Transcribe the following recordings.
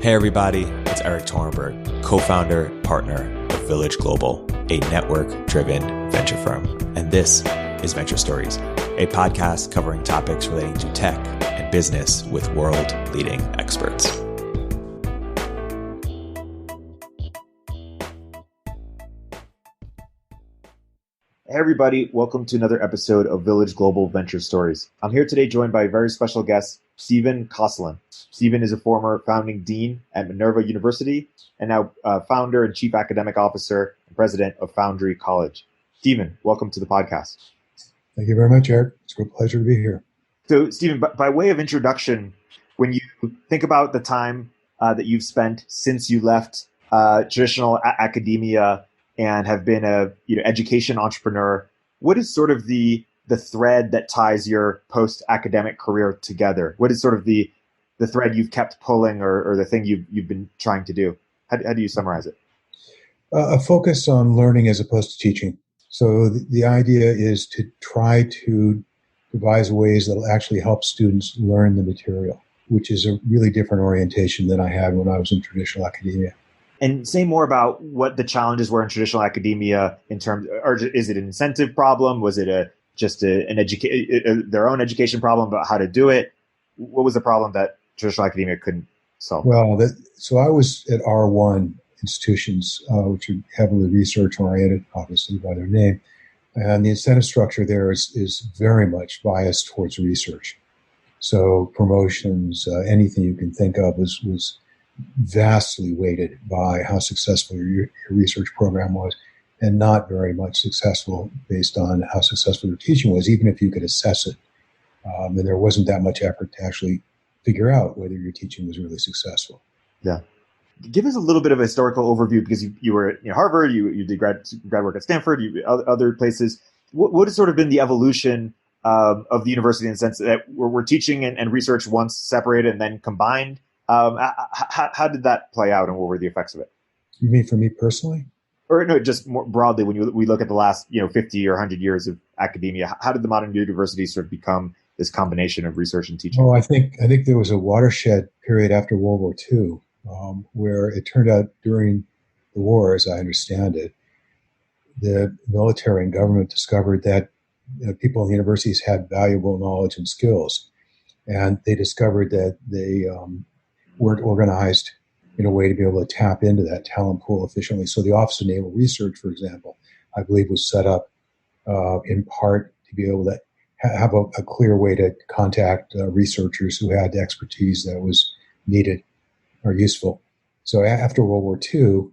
Hey everybody, it's Erik Torenberg, co-founder, partner of Village Global, a network-driven venture firm. And this is Venture Stories, a podcast covering topics relating to tech and business with world-leading experts. Hey everybody, welcome to another episode of Village Global Venture Stories. I'm here today joined by a very special guest, Stephen Kosslyn. Stephen is a former founding dean at Minerva University and now founder and chief academic officer and president of Foundry College. Stephen, welcome to the podcast. Thank you very much, Erik. It's a pleasure to be here. So, Stephen, by way of introduction, when you think about the time that you've spent since you left traditional academia and have been a education entrepreneur, what is sort of the thread that ties your post-academic career together? What is sort of the thread you've kept pulling or the thing you've been trying to do? How do you summarize it? A focus on learning as opposed to teaching. So the idea is to try to devise ways that will actually help students learn the material, which is a really different orientation than I had when I was in traditional academia. And say more about what the challenges were in traditional academia in terms, or is it an incentive problem? Was it their own education problem about how to do it? What was the problem that traditional academia couldn't solve? Well, so I was at R1 institutions, which are heavily research oriented, obviously by their name. And the incentive structure there is very much biased towards research. So promotions, anything you can think of was vastly weighted by how successful your research program was, and not very much successful based on how successful your teaching was, even if you could assess it. And there wasn't that much effort to actually figure out whether your teaching was really successful. Yeah. Give us a little bit of a historical overview, because you were at Harvard, you did grad work at Stanford, other places. What has sort of been the evolution of the university in the sense that we're teaching and research once separated and then combined? How did that play out, and what were the effects of it? You mean for me personally? Or no, just more broadly, when we look at the last 50 or 100 years of academia, how did the modern university sort of become this combination of research and teaching? Oh, I think there was a watershed period after World War II, where it turned out during the war, as I understand it, the military and government discovered that people in the universities had valuable knowledge and skills, and they discovered that they weren't organized in a way to be able to tap into that talent pool efficiently. So the Office of Naval Research, for example, I believe was set up in part to be able to have a clear way to contact researchers who had the expertise that was needed or useful. So after World War II,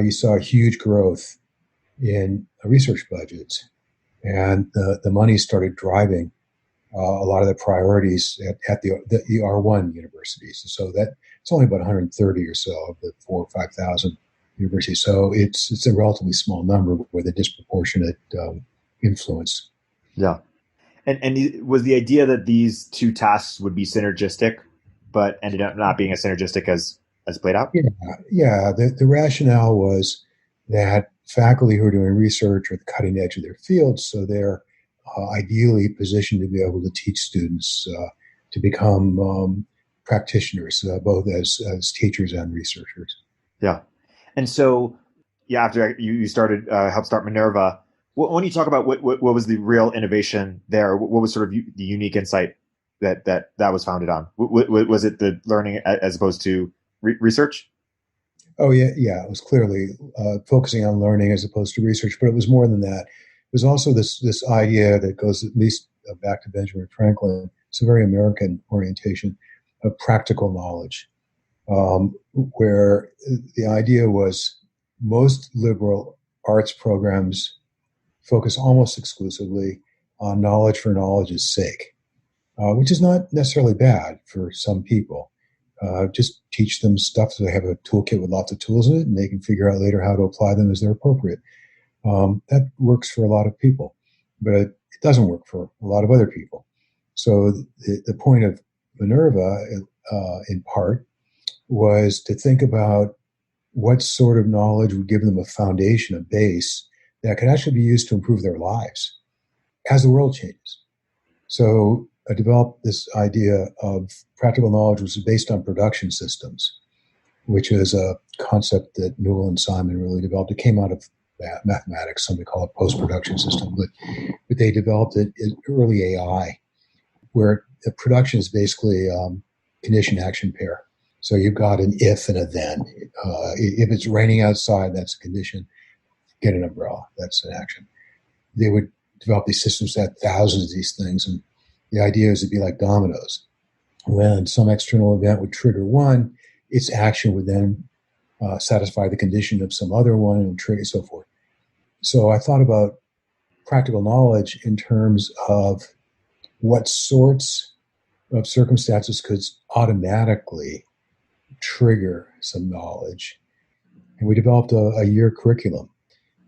you saw a huge growth in research budgets, and the money started driving a lot of the priorities at the R1 universities. So that it's only about 130 or so of the 4,000 or 5,000 universities. So it's a relatively small number with a disproportionate influence. Yeah. And was the idea that these two tasks would be synergistic, but ended up not being as synergistic as played out? Yeah. The rationale was that faculty who are doing research are at the cutting edge of their fields, so they're ideally positioned to be able to teach students to become practitioners, both as teachers and researchers. Yeah. And so, after you started, helped start Minerva, when you talk about what was the real innovation there, what was sort of the unique insight that was founded on? Was it the learning as opposed to research? Oh, yeah. It was clearly focusing on learning as opposed to research, but it was more than that. It was also this idea that goes at least back to Benjamin Franklin. It's a very American orientation of practical knowledge, where the idea was most liberal arts programs focus almost exclusively on knowledge for knowledge's sake, which is not necessarily bad for some people. Just teach them stuff so they have a toolkit with lots of tools in it, and they can figure out later how to apply them as they're appropriate. That works for a lot of people, but it doesn't work for a lot of other people. So the point of Minerva, in part, was to think about what sort of knowledge would give them a foundation, a base, that could actually be used to improve their lives as the world changes. So I developed this idea of practical knowledge, which is based on production systems. which is a concept that Newell and Simon really developed. It came out of mathematics, some they call it post-production system, but they developed it in early AI, where the production is basically condition action pair. So you've got an if and a then. If it's raining outside, that's a condition. Get an umbrella. That's an action. They would develop these systems that had thousands of these things, and the idea is it'd be like dominoes. When some external event would trigger one, its action would then satisfy the condition of some other one and trigger so forth. So I thought about practical knowledge in terms of what sorts of circumstances could automatically trigger some knowledge. And we developed a year curriculum,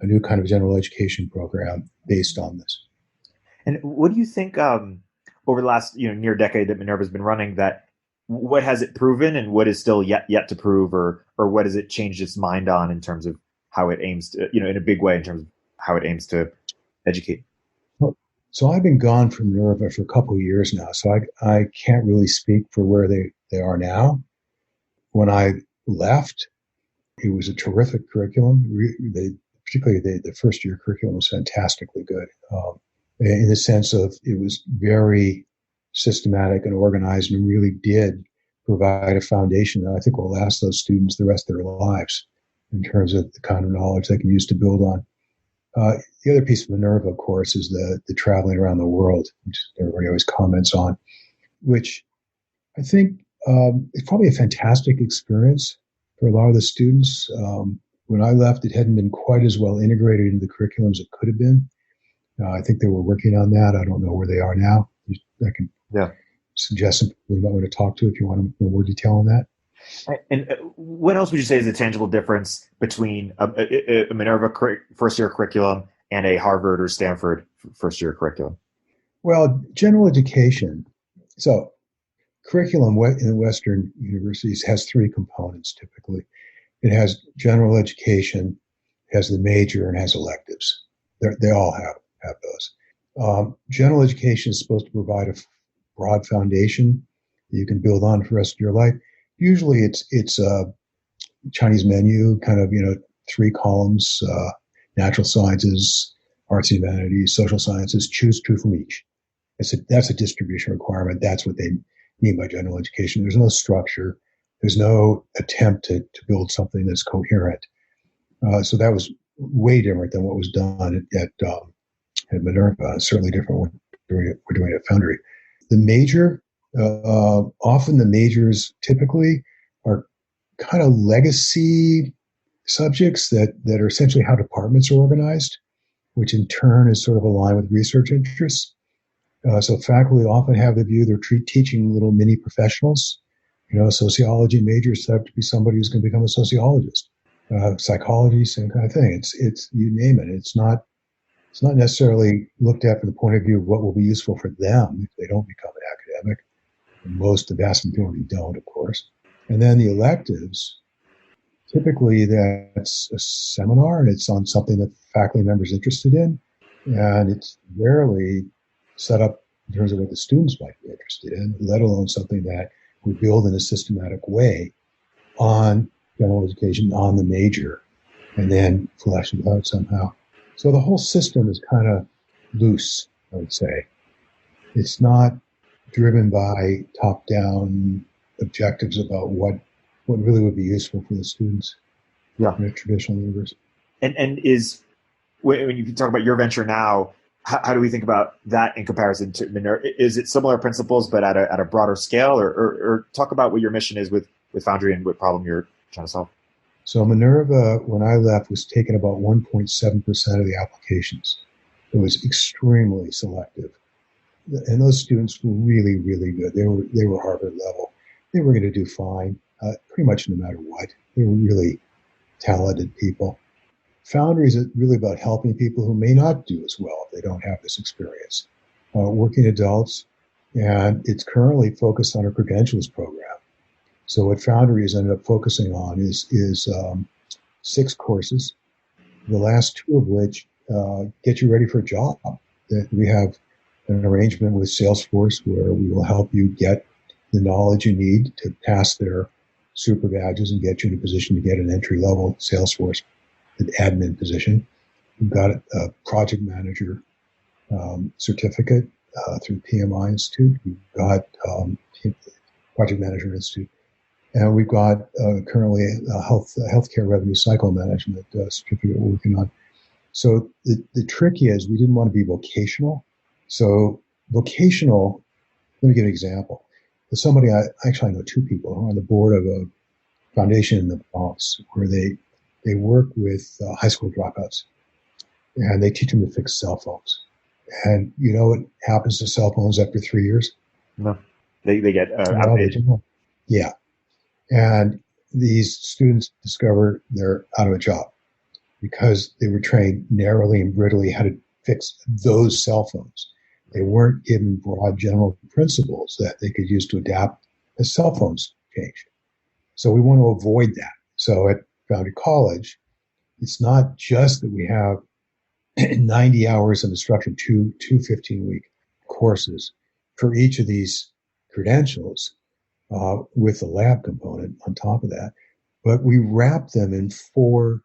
a new kind of general education program based on this. And what do you think over the last near decade that Minerva's been running, that what has it proven and what is still yet to prove, or what has it changed its mind on in terms of how it aims to, in a big way, in terms of how it aims to educate? Well, so I've been gone from Minerva for a couple of years now, so I can't really speak for where they are now. When I left, it was a terrific curriculum. Particularly the first year curriculum was fantastically good, in the sense of it was very systematic and organized, and really did provide a foundation that I think will last those students the rest of their lives in terms of the kind of knowledge they can use to build on. The other piece of Minerva, of course, is the traveling around the world, which everybody always comments on, which I think it's probably a fantastic experience for a lot of the students. When I left, it hadn't been quite as well integrated into the curriculum as it could have been. I think they were working on that. I don't know where they are now. I can suggest some people you might want to talk to if you want more detail on that. And what else would you say is a tangible difference between a Minerva first-year curriculum and a Harvard or Stanford first-year curriculum? Well, general education. So curriculum in Western universities has three components typically. It has general education, has the major, and has electives. They all have those. General education is supposed to provide a broad foundation that you can build on for the rest of your life. Usually it's a Chinese menu, kind of, 3 columns, natural sciences, arts and humanities, social sciences, choose 2 from each. That's a distribution requirement. That's what they mean by general education. There's no structure. There's no attempt to build something that's coherent. So that was way different than what was done at Minerva. Certainly different when we're doing it at Foundry. The major, often the majors typically are kind of legacy subjects that are essentially how departments are organized, which in turn is sort of aligned with research interests. So faculty often have the view they're teaching little mini professionals. Sociology majors have to be somebody who's going to become a sociologist. Psychology, same kind of thing. It's you name it. It's not necessarily looked at from the point of view of what will be useful for them if they don't become an academic. And the vast majority don't, of course. And then the electives, typically that's a seminar and it's on something that faculty members are interested in. And it's rarely set up in terms of what the students might be interested in, let alone something that we build in a systematic way on general education, on the major, and then flesh it out somehow. So the whole system is kind of loose, I would say. It's not driven by top-down objectives about what really would be useful for the students in a traditional university. And is, when you talk about your venture now, how do we think about that in comparison to Minerva? Is it similar principles but at a broader scale, or talk about what your mission is with Foundry and what problem you're trying to solve? So Minerva, when I left, was taking about 1.7% of the applications. It was extremely selective. And those students were really, really good. They were Harvard level. They were going to do fine, pretty much no matter what. They were really talented people. Foundry is really about helping people who may not do as well if they don't have this experience. Working adults, and it's currently focused on a credentials program. So what Foundry has ended up focusing on is 6 courses, the last 2 of which get you ready for a job. That we have an arrangement with Salesforce where we will help you get the knowledge you need to pass their super badges and get you in a position to get an entry level Salesforce an admin position. We've got a project manager certificate through PMI Institute. We've got Project Manager Institute. And we've got currently a healthcare revenue cycle management certificate we're working on. So the trick is we didn't want to be vocational. So vocational, let me give an example. There's somebody, I know two people who are on the board of a foundation in the Bronx where they work with high school dropouts and they teach them to fix cell phones. And you know what happens to cell phones after 3 years? No, they get outdated. Yeah. And these students discover they're out of a job because they were trained narrowly and brittly how to fix those cell phones. They weren't given broad general principles that they could use to adapt as cell phones changed. So we want to avoid that. So at Foundry College, it's not just that we have 90 hours of instruction, two 15-week courses for each of these credentials with the lab component on top of that. But we wrap them in 4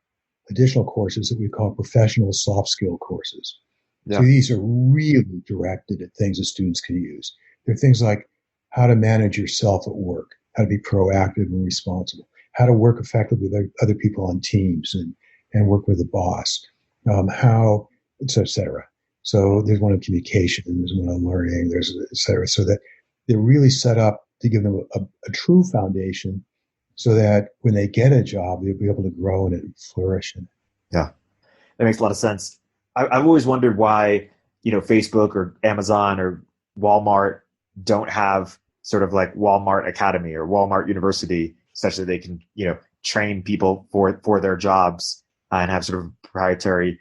additional courses that we call professional soft skill courses. Yeah. So these are really directed at things that students can use. They're things like how to manage yourself at work, how to be proactive and responsible, how to work effectively with other people on teams and work with the boss, how, et cetera. So there's one on communication, there's one on learning, there's et cetera. So that they're really set up to give them a true foundation so that when they get a job, they'll be able to grow in it and flourish in it. Yeah, that makes a lot of sense. I've always wondered why, Facebook or Amazon or Walmart don't have sort of like Walmart Academy or Walmart University, such that they can, train people for their jobs and have sort of proprietary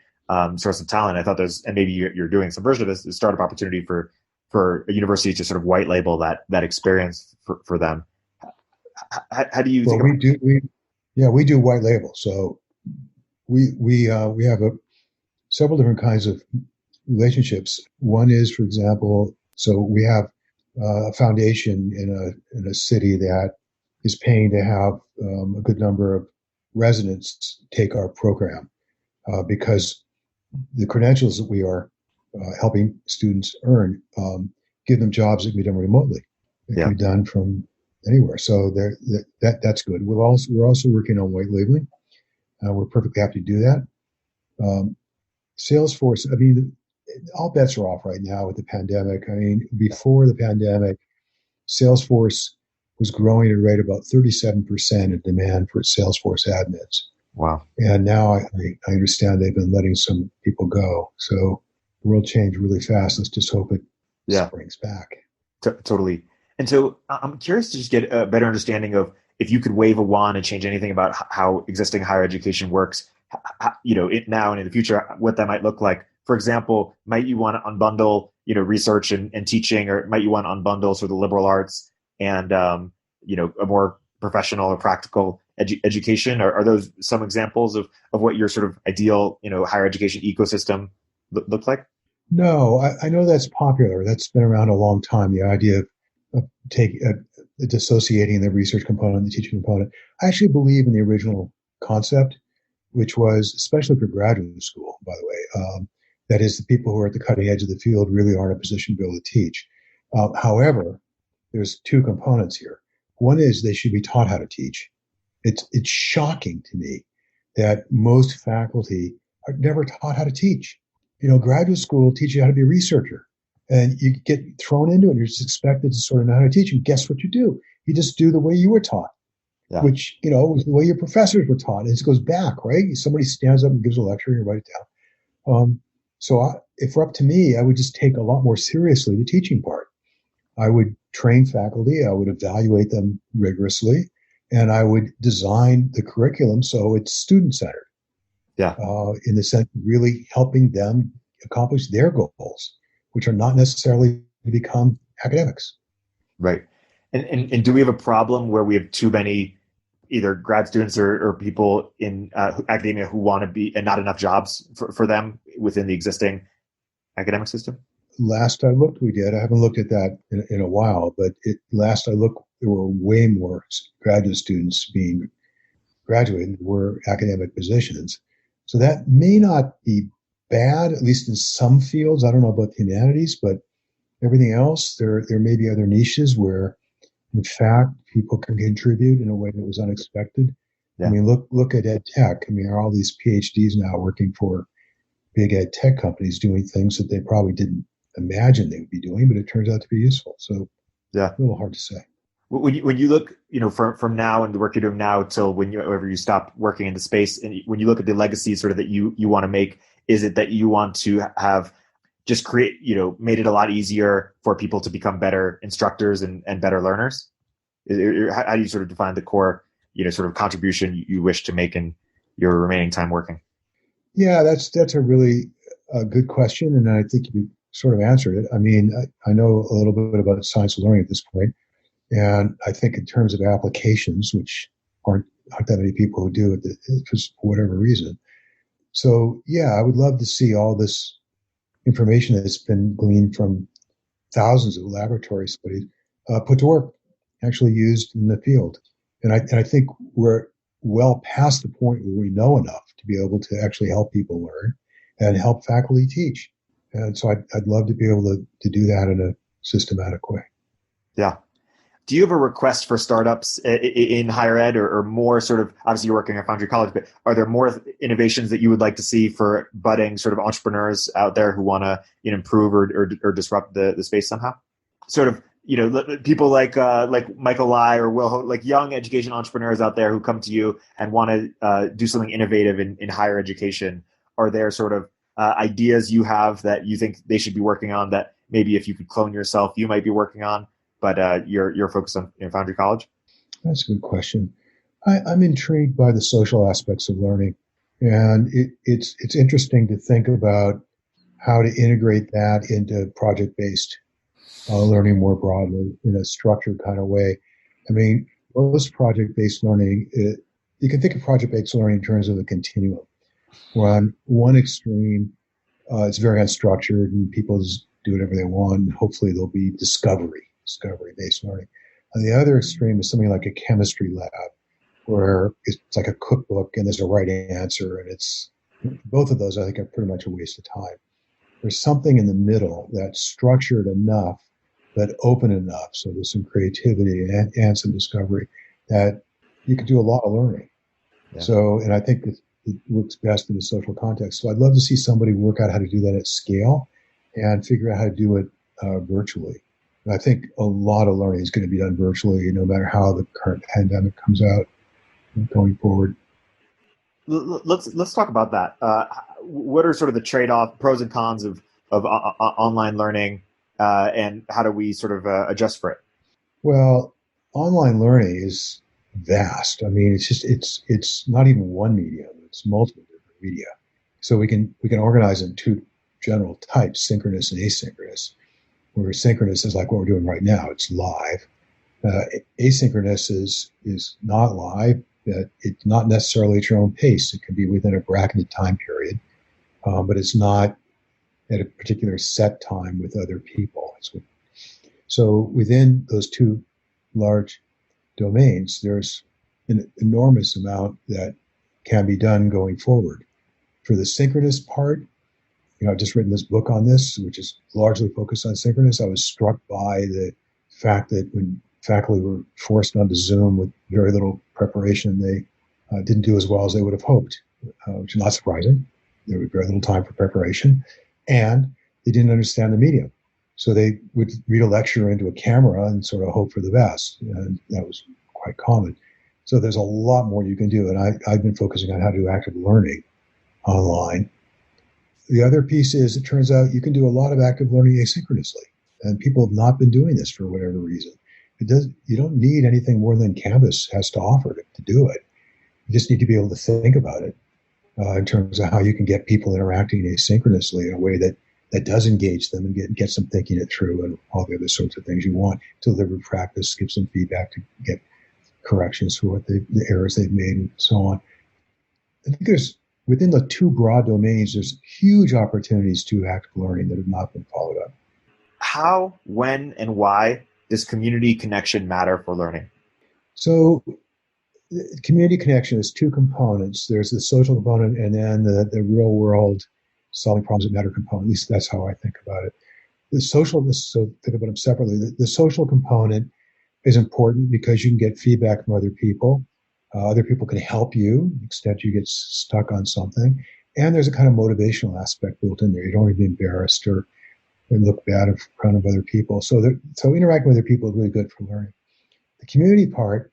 source of talent. I thought and maybe you're doing some version of this, a startup opportunity for a university to sort of white label that experience for them. How do you think about it? We do white label. So we have several different kinds of relationships. One is, for example, so we have a foundation in a city that is paying to have a good number of residents take our program because the credentials that we are helping students earn give them jobs that can be done remotely. It can be done from anywhere. So that's good. We're also working on white labeling. We're perfectly happy to do that. Salesforce, all bets are off right now with the pandemic. Before the pandemic, Salesforce was growing at a rate about 37% of demand for Salesforce admins. Wow. And now I understand they've been letting some people go. So the world changed really fast. Let's just hope it springs back. Totally. And so I'm curious to just get a better understanding of if you could wave a wand and change anything about how existing higher education works, now and in the future, what that might look like. For example, might you want to unbundle, research and teaching, or might you want to unbundle sort of the liberal arts and, a more professional or practical education? Are those some examples of what your sort of ideal, higher education ecosystem looks like? No, I know that's popular. That's been around a long time. The idea of dissociating the research component and the teaching component. I actually believe in the original concept, which was, especially for graduate school, by the way, that is, the people who are at the cutting edge of the field really are in a position to be able to teach. However, there's 2 components here. One is they should be taught how to teach. It's shocking to me that most faculty are never taught how to teach. Graduate school teaches you how to be a researcher, and you get thrown into it. And you're just expected to sort of know how to teach. And guess what you do? You just do the way you were taught, which, was the way your professors were taught. And it goes back, right? Somebody stands up and gives a lecture and you write it down. If we're up to me, I would just take a lot more seriously the teaching part. I would train faculty. I would evaluate them rigorously, and I would design the curriculum so it's student-centered. Yeah. In the sense of really helping them accomplish their goals, which are not necessarily to become academics. Right. And do we have a problem where we have too many either grad students or people in academia who want to be, and not enough jobs for them within the existing academic system? last I looked, we did. I haven't looked at that in a while, but last I looked, there were way more graduate students being graduated than were academic positions. So that may not be bad, at least in some fields. I don't know about the humanities, but everything else, there may be other niches where, in fact, people can contribute in a way that was unexpected. Yeah. I mean, look at ed tech. I mean, there are all these PhDs now working for big ed tech companies doing things that they probably didn't imagine they would be doing, but it turns out to be useful. So Yeah. a little hard to say. When you look, from now and the work you're doing now till whenever you stop working in the space, and when you look at the legacy sort of that you want to make, is it that you want to have just create, made it a lot easier for people to become better instructors and better learners? How do you sort of define the core, sort of contribution you wish to make in your remaining time working? Yeah, that's a really good question, and I think you sort of answered it. I mean, I know a little bit about science learning at this point, and I think in terms of applications, which aren't that many people who do it for whatever reason. So yeah, I would love to see all this information that's been gleaned from thousands of laboratory studies put to work, actually used in the field. And I think we're well past the point where we know enough to be able to actually help people learn and help faculty teach. And so I'd love to be able to do that in a systematic way. Yeah. Do you have a request for startups in higher ed, or more sort of, obviously you're working at Foundry College, but are there more innovations that you would like to see for budding sort of entrepreneurs out there who want to improve or disrupt the space somehow? Sort of, people like Michael Lai or Will, like young education entrepreneurs out there who come to you and want to do something innovative in higher education. Are there sort of ideas you have that you think they should be working on that maybe if you could clone yourself, you might be working on? But you're focused on Foundry College? That's a good question. I'm intrigued by the social aspects of learning, and it's interesting to think about how to integrate that into project-based learning more broadly in a structured kind of way. I mean, most project-based learning, you can think of project-based learning in terms of a continuum. Where on one extreme, it's very unstructured and people just do whatever they want, and hopefully there'll be discovery-based learning. On the other extreme is something like a chemistry lab, where it's like a cookbook and there's a right answer, and it's both of those I think are pretty much a waste of time. There's something in the middle that's structured enough, but open enough, so there's some creativity and some discovery that you can do a lot of learning. Yeah. So, and I think it works best in a social context. So I'd love to see somebody work out how to do that at scale and figure out how to do it virtually. I think a lot of learning is going to be done virtually, no matter how the current pandemic comes out going forward. Let's talk about that. What are sort of the trade-off, pros and cons of online learning, and how do we sort of adjust for it? Well, online learning is vast. I mean, it's not even one medium; it's multiple different media. So we can organize in two general types: synchronous and asynchronous. Where synchronous is like what we're doing right now; it's live. Asynchronous is not live. It's not necessarily at your own pace. It can be within a bracketed time period, but it's not at a particular set time with other people. So within those two large domains, there's an enormous amount that can be done going forward. For the synchronous part, I've just written this book on this, which is largely focused on synchronous. I was struck by the fact that when faculty were forced onto Zoom with very little preparation, they didn't do as well as they would have hoped, which is not surprising. There was very little time for preparation, and they didn't understand the medium. So they would read a lecture into a camera and sort of hope for the best, and that was quite common. So there's a lot more you can do, and I've been focusing on how to do active learning online. The other piece is, it turns out you can do a lot of active learning asynchronously, and people have not been doing this for whatever reason. You don't need anything more than Canvas has to offer to do it. You just need to be able to think about it in terms of how you can get people interacting asynchronously in a way that does engage them and gets them thinking it through, and all the other sorts of things you want. Deliver practice, give some feedback to get corrections for the errors they've made, and so on. I think within the two broad domains, there's huge opportunities to active learning that have not been followed up. how, when, and why does community connection matter for learning? So community connection is two components. There's the social component and then the real world solving problems that matter component. At least that's how I think about it. So think about them separately. The social component is important because you can get feedback from other people. Other people can help you to the extent you get stuck on something. And there's a kind of motivational aspect built in there. You don't want to be embarrassed or look bad in front of other people. So interacting with other people is really good for learning. The community part,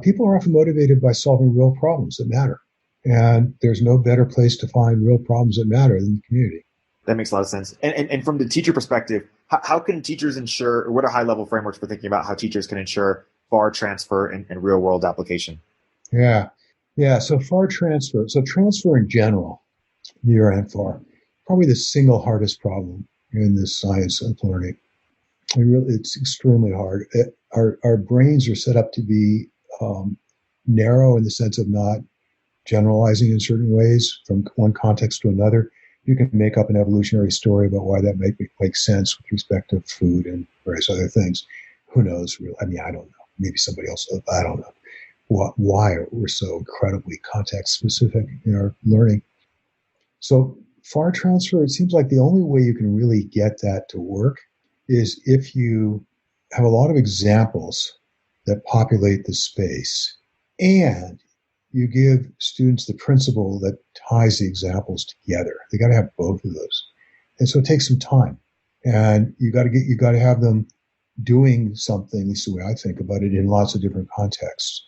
people are often motivated by solving real problems that matter. And there's no better place to find real problems that matter than the community. That makes a lot of sense. And from the teacher perspective, how can teachers ensure, or what are high-level frameworks for thinking about how teachers can ensure FAR transfer and real-world application? Yeah. So FAR transfer. So transfer in general, near and far, probably the single hardest problem in this science of learning. It's extremely hard. Our brains are set up to be narrow in the sense of not generalizing in certain ways from one context to another. You can make up an evolutionary story about why that might make sense with respect to food and various other things. Who knows? Really? I mean, I don't know. Maybe somebody else knows. I don't know why we're so incredibly context specific in our learning. So FAR transfer, it seems like the only way you can really get that to work is if you have a lot of examples that populate the space and you give students the principle that ties the examples together. They got to have both of those. And so it takes some time. And you got to have them doing something, at least the way I think about it, in lots of different contexts.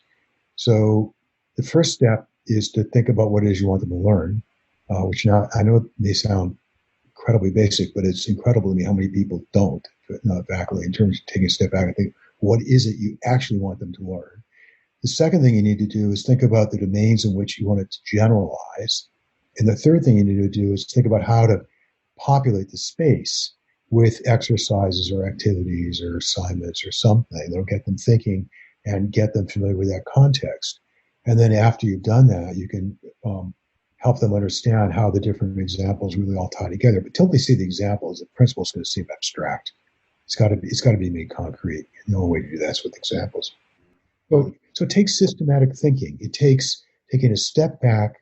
So the first step is to think about what it is you want them to learn, which now I know may sound incredibly basic, but it's incredible to me how many people don't, faculty, in terms of taking a step back and think, what is it you actually want them to learn? The second thing you need to do is think about the domains in which you want it to generalize. And the third thing you need to do is think about how to populate the space with exercises or activities or assignments or something that'll get them thinking and get them familiar with that context. And then after you've done that, you can help them understand how the different examples really all tie together. But till they see the examples, the principle is going to seem abstract. It's got to be made concrete. And the only way to do that is with examples. So it takes systematic thinking. It takes taking a step back,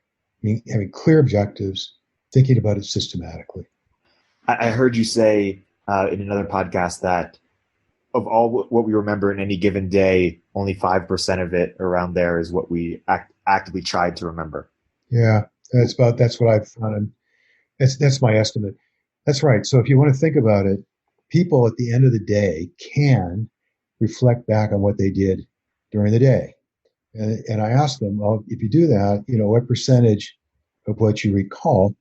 having clear objectives, thinking about it systematically. I heard you say in another podcast that of all what we remember in any given day, only 5% of it around there is what we actively tried to remember. Yeah, that's what I've found. That's my estimate. That's right. So if you want to think about it, people at the end of the day can reflect back on what they did during the day. And I asked them, well, if you do that, what percentage of what you recall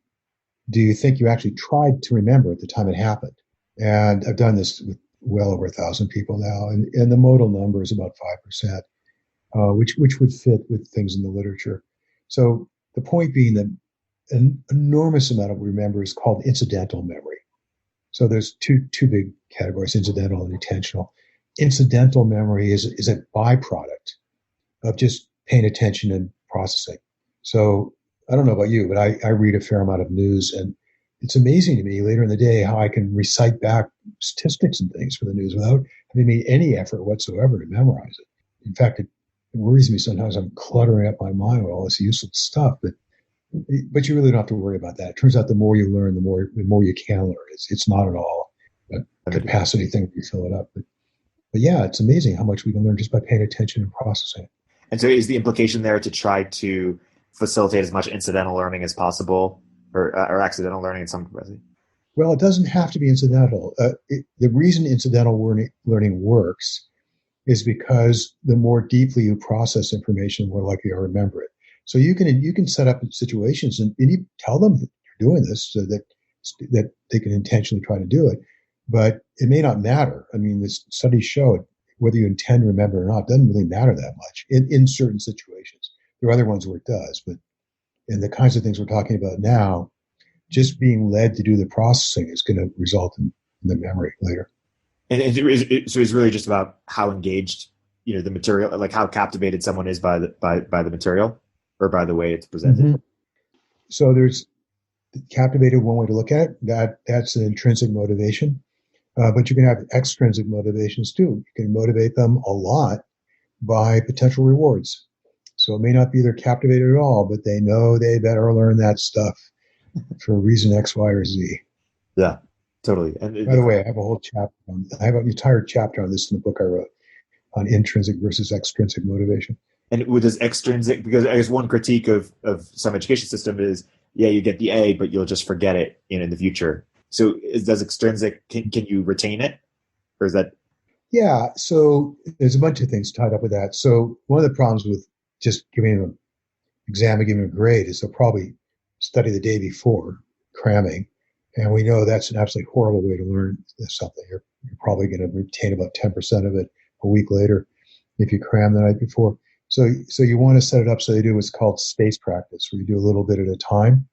do you think you actually tried to remember at the time it happened? And I've done this with well over 1,000 people now, and the modal number is about 5%, which would fit with things in the literature. So the point being that an enormous amount of what we remember is called incidental memory. So there's two big categories, incidental and intentional. Incidental memory is a byproduct of just paying attention and processing. So I don't know about you, but I read a fair amount of news, and it's amazing to me later in the day how I can recite back statistics and things for the news without having made any effort whatsoever to memorize it. In fact, it worries me sometimes. I'm cluttering up my mind with all this useless stuff, but you really don't have to worry about that. It turns out the more you learn, the more you can learn. It's not at all a capacity thing if you fill it up. But yeah, it's amazing how much we can learn just by paying attention and processing. And so is the implication there to try to facilitate as much incidental learning as possible or accidental learning in some capacity? Well, it doesn't have to be incidental. The reason incidental learning works is because the more deeply you process information, the more likely you remember it. So you can set up situations and you tell them that you're doing this so that they can intentionally try to do it. But it may not matter. I mean, the studies show it, whether you intend to remember or not, doesn't really matter that much in certain situations. There are other ones where it does, but in the kinds of things we're talking about now, just being led to do the processing is going to result in the memory later. So it's really just about how engaged, the material, like how captivated someone is by the material or by the way it's presented. Mm-hmm. So there's captivated one way to look at it. That's an intrinsic motivation. But you can have extrinsic motivations too. You can motivate them a lot by potential rewards. So it may not be they're captivated at all, but they know they better learn that stuff for reason X, Y, or Z. Yeah, totally. And By the way, I have an entire chapter on this in the book I wrote on intrinsic versus extrinsic motivation. and with this extrinsic, because I guess one critique of some education system is, yeah, you get the A, but you'll just forget it in the future. So does extrinsic, can you retain it? Or is that? Yeah, so there's a bunch of things tied up with that. So one of the problems with just giving them an exam and giving them a grade is they'll probably study the day before, cramming. And we know that's an absolutely horrible way to learn something. You're probably going to retain about 10% of it a week later if you cram the night before. So you want to set it up so they do what's called space practice, where you do a little bit at a time,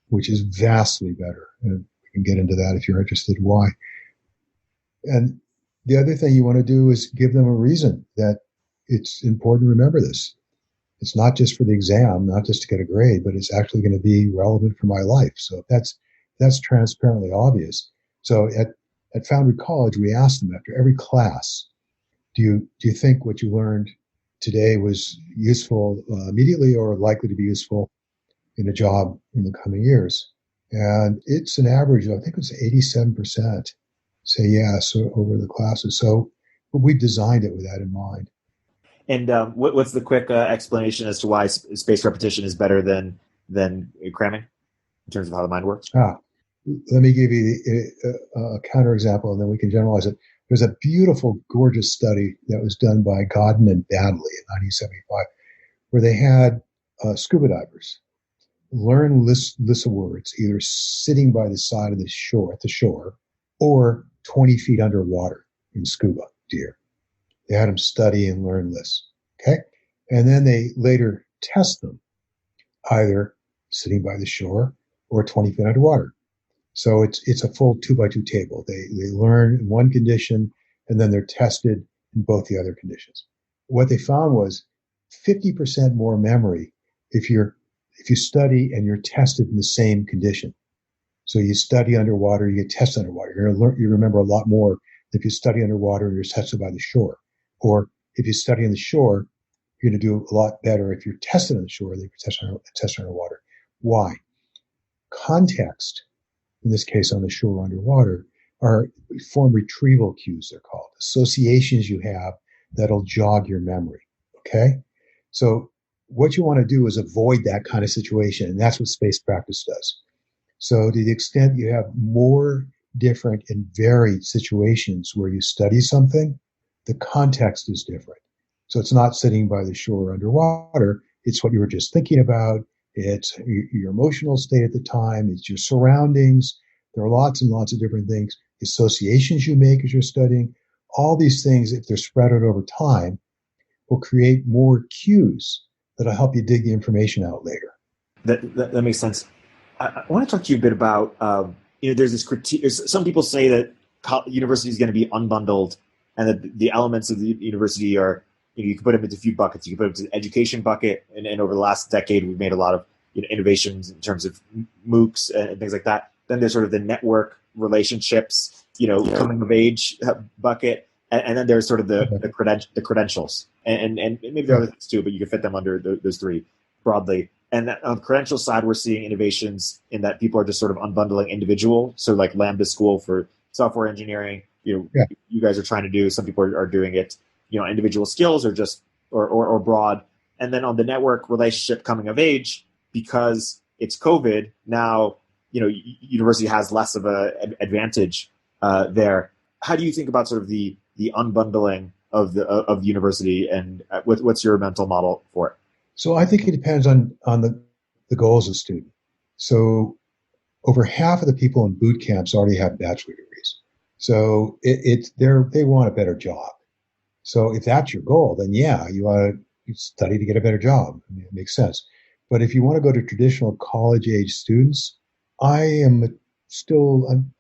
which is vastly better. And we can get into that if you're interested why. And the other thing you want to do is give them a reason that it's important to remember this. It's not just for the exam, not just to get a grade, but it's actually going to be relevant for my life. So that's transparently obvious. So at Foundry College, we asked them after every class, do you think what you learned today was useful immediately or likely to be useful in a job in the coming years? And it's an average of, I think it was 87% say yes over the classes. So we designed it with that in mind. And what's the quick explanation as to why spaced repetition is better than cramming in terms of how the mind works? Let me give you a counterexample, and then we can generalize it. There's a beautiful, gorgeous study that was done by Godden and Badley in 1975, where they had scuba divers learn lists of words, either sitting by the side of the shore, at the shore, or 20 feet underwater in scuba gear. They had them study and learn lists. Okay. And then they later test them either sitting by the shore or 20 feet underwater. So it's a full 2x2 table. They learn in one condition and then they're tested in both the other conditions. What they found was 50% more memory if you study and you're tested in the same condition. So you study underwater, you get tested underwater. You're going to learn, you remember a lot more if you study underwater and you're tested by the shore. Or if you study on the shore, you're going to do a lot better if you're tested on the shore than if you're tested underwater. Why? Context, in this case on the shore or underwater, form retrieval cues, they're called. Associations you have that'll jog your memory. Okay? So what you want to do is avoid that kind of situation, and that's what space practice does. So to the extent you have more different and varied situations where you study something, the context is different. So it's not sitting by the shore or underwater. It's what you were just thinking about. It's your emotional state at the time. It's your surroundings. There are lots and lots of different things. The associations you make as you're studying. All these things, if they're spread out over time, will create more cues that'll help you dig the information out later. That makes sense. I want to talk to you a bit about, there's this critique. Some people say that university is going to be unbundled and that the elements of the university are, you can put them into a few buckets. You can put them into the education bucket. And over the last decade, we've made a lot of innovations in terms of MOOCs and things like that. Then there's sort of the network relationships, coming of age bucket. And then there's sort of the credentials. And maybe there are other things too, but you can fit them under those three broadly. And that on the credential side, we're seeing innovations in that people are just sort of unbundling individual. So like Lambda School for software engineering, you guys are trying to do, some people are doing it, individual skills or just, or broad. And then on the network relationship coming of age, because it's COVID now, university has less of an advantage there. How do you think about sort of the unbundling of the university, and what's your mental model for it? So I think it depends on the goals of the student. So over half of the people in boot camps already have bachelor degrees. So they want a better job. So if that's your goal, then you want to study to get a better job. I mean, it makes sense. But if you want to go to traditional college age students, I'm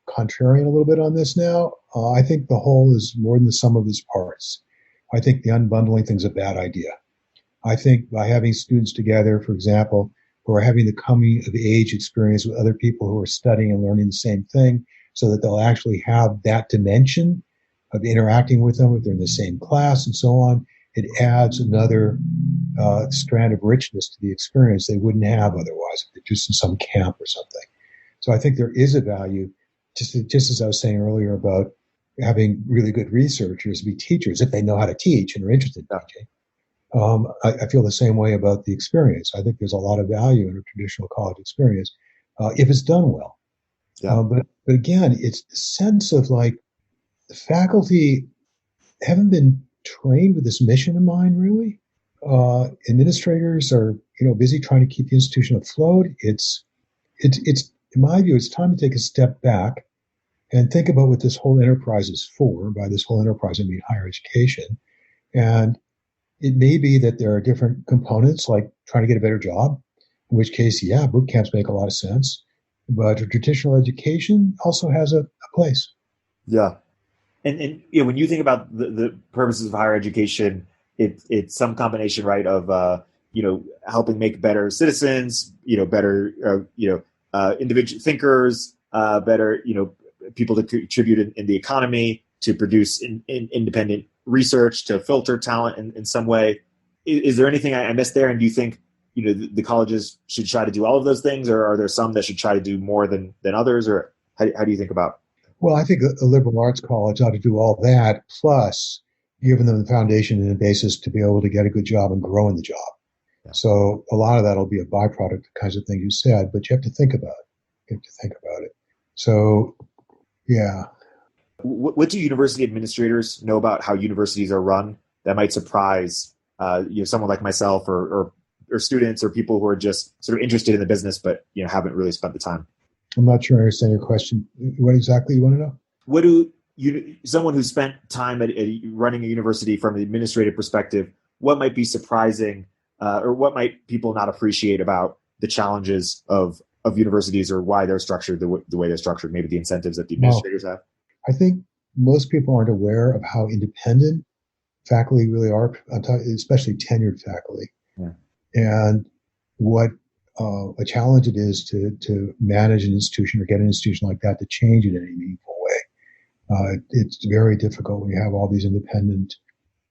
contrarian a little bit on this now. I think the whole is more than the sum of its parts. I think the unbundling thing's a bad idea. I think by having students together, for example, who are having the coming of age experience with other people who are studying and learning the same thing, so that they'll actually have that dimension of interacting with them if they're in the same class and so on. It adds another strand of richness to the experience they wouldn't have otherwise if they're just in some camp or something. So I think there is a value, just as I was saying earlier about having really good researchers be teachers if they know how to teach and are interested in teaching. I feel the same way about the experience. I think there's a lot of value in a traditional college experience if it's done well. Yeah. But again, it's the sense of like the faculty haven't been trained with this mission in mind, really. Administrators are, busy trying to keep the institution afloat. It's in my view, it's time to take a step back and think about what this whole enterprise is for. By this whole enterprise, I mean higher education. And it may be that there are different components, like trying to get a better job, in which case, yeah, boot camps make a lot of sense. But traditional education also has a place. Yeah. And when you think about the purposes of higher education, it's some combination, right, of helping make better citizens, better individual thinkers, better people to contribute in the economy, to produce independent research, to filter talent in some way. Is there anything I missed there? And do you think the colleges should try to do all of those things, or are there some that should try to do more than others, or how do you think about? Well, I think a liberal arts college ought to do all that, plus giving them the foundation and the basis to be able to get a good job and grow in the job. Yeah. So a lot of that will be a byproduct of the kinds of things you said, but you have to think about it. So, yeah. What do university administrators know about how universities are run that might surprise someone like myself or students or people who are just sort of interested in the business but haven't really spent the time? I'm not sure I understand your question. What exactly you want to know? What do someone who spent time at running a university from an administrative perspective, what might be surprising or what might people not appreciate about the challenges of universities, or why they're structured the way they're structured, maybe the incentives that the administrators have? I think most people aren't aware of how independent faculty really are. I'm talking especially tenured faculty. Yeah. And what a challenge it is to manage an institution or get an institution like that to change in any meaningful way. It's very difficult when you have all these independent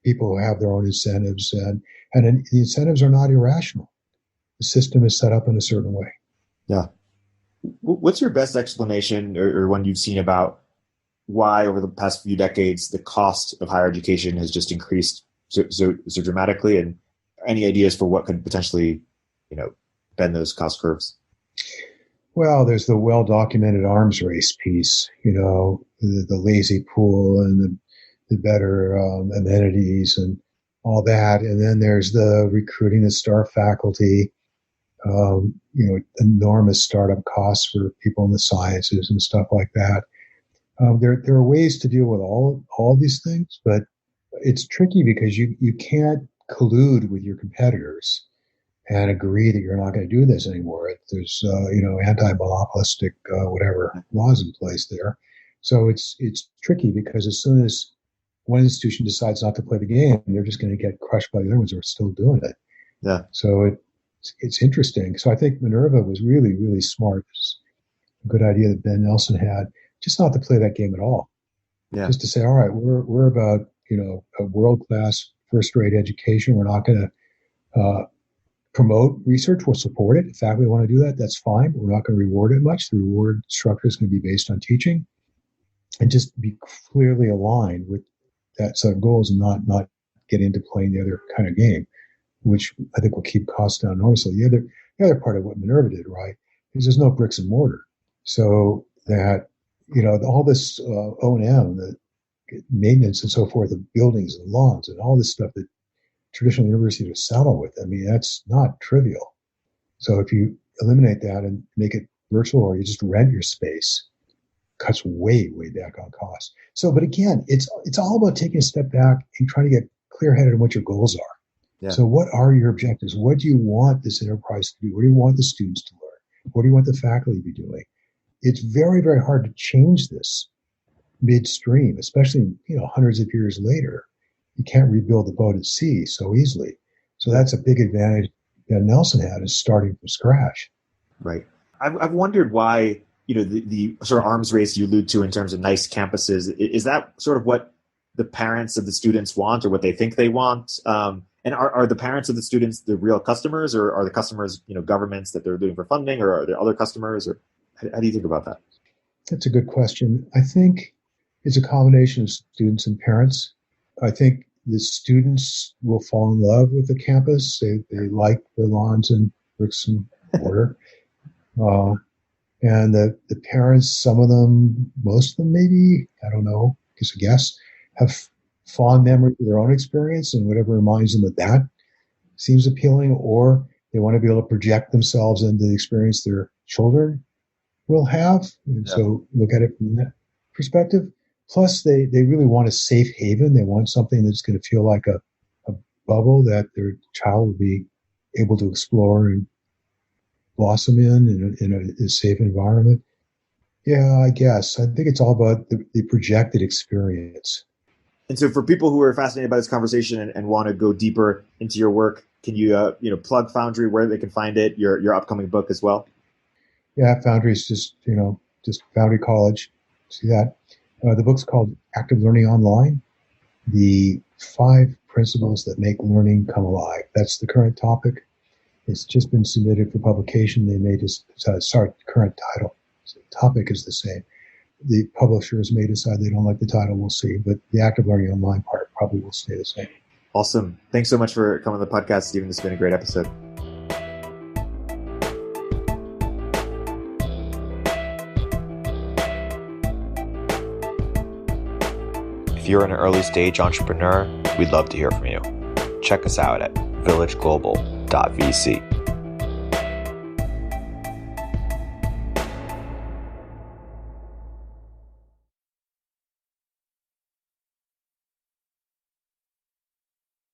people who have their own incentives, and the incentives are not irrational. The system is set up in a certain way. Yeah. What's your best explanation or one you've seen about why over the past few decades the cost of higher education has just increased so dramatically, and any ideas for what could potentially bend those cost curves? Well, there's the well-documented arms race piece, the lazy pool and the better amenities and all that. And then there's the recruiting the star faculty, enormous startup costs for people in the sciences and stuff like that. There are ways to deal with all of these things, but it's tricky because you can't collude with your competitors and agree that you're not going to do this anymore. There's anti-monopolistic whatever laws in place there. So it's tricky because as soon as one institution decides not to play the game, they're just going to get crushed by the other ones who are still doing it. Yeah. So it's interesting. So I think Minerva was really, really smart. It's a good idea that Ben Nelson had, just not to play that game at all. Yeah. Just to say, all right, we're about a world-class, first-rate education. We're not going to promote research. We'll support it. If faculty want to do that, that's fine. We're not going to reward it much. The reward structure is going to be based on teaching, and just be clearly aligned with that set of goals and not get into playing the other kind of game, which I think will keep costs down enormously. The other part of what Minerva did right is there's no bricks and mortar, so that all this O&M, the maintenance and so forth of buildings and lawns and all this stuff that traditional universities are saddled with. I mean, that's not trivial. So if you eliminate that and make it virtual, or you just rent your space, cuts way, way back on costs. So, but again, it's all about taking a step back and trying to get clear-headed on what your goals are. Yeah. So what are your objectives? What do you want this enterprise to do? What do you want the students to learn? What do you want the faculty to be doing? It's very, very hard to change this midstream, especially, hundreds of years later. You can't rebuild the boat at sea so easily. So that's a big advantage that Nelson had, is starting from scratch. Right. I've wondered why, the sort of arms race you allude to in terms of nice campuses, is that sort of what the parents of the students want or what they think they want? And are the parents of the students the real customers, or are the customers, governments that they're doing for funding, or are there other customers, or how do you think about that? That's a good question. I think it's a combination of students and parents. I think the students will fall in love with the campus. They like the lawns and bricks and mortar. And the parents, some of them, most of them maybe, I don't know, just a guess, have fond memories of their own experience, and whatever reminds them of that seems appealing, or they want to be able to project themselves into the experience their children will have. And so look at it from that perspective. Plus, they really want a safe haven. They want something that's going to feel like a bubble that their child will be able to explore and blossom in a safe environment. Yeah, I guess. I think it's all about the projected experience. And so for people who are fascinated by this conversation and want to go deeper into your work, can you plug Foundry, where they can find it, your upcoming book as well? Yeah, Foundry is just Foundry College. See that? The book's called Active Learning Online, the 5 principles that make learning come alive. That's the current topic. It's just been submitted for publication. They may just the current title. So the topic is the same. The publishers may decide they don't like the title. We'll see. But the Active Learning Online part probably will stay the same. Awesome. Thanks so much for coming on the podcast, Stephen. This has been a great episode. If you're an early stage entrepreneur, we'd love to hear from you. Check us out at villageglobal.vc.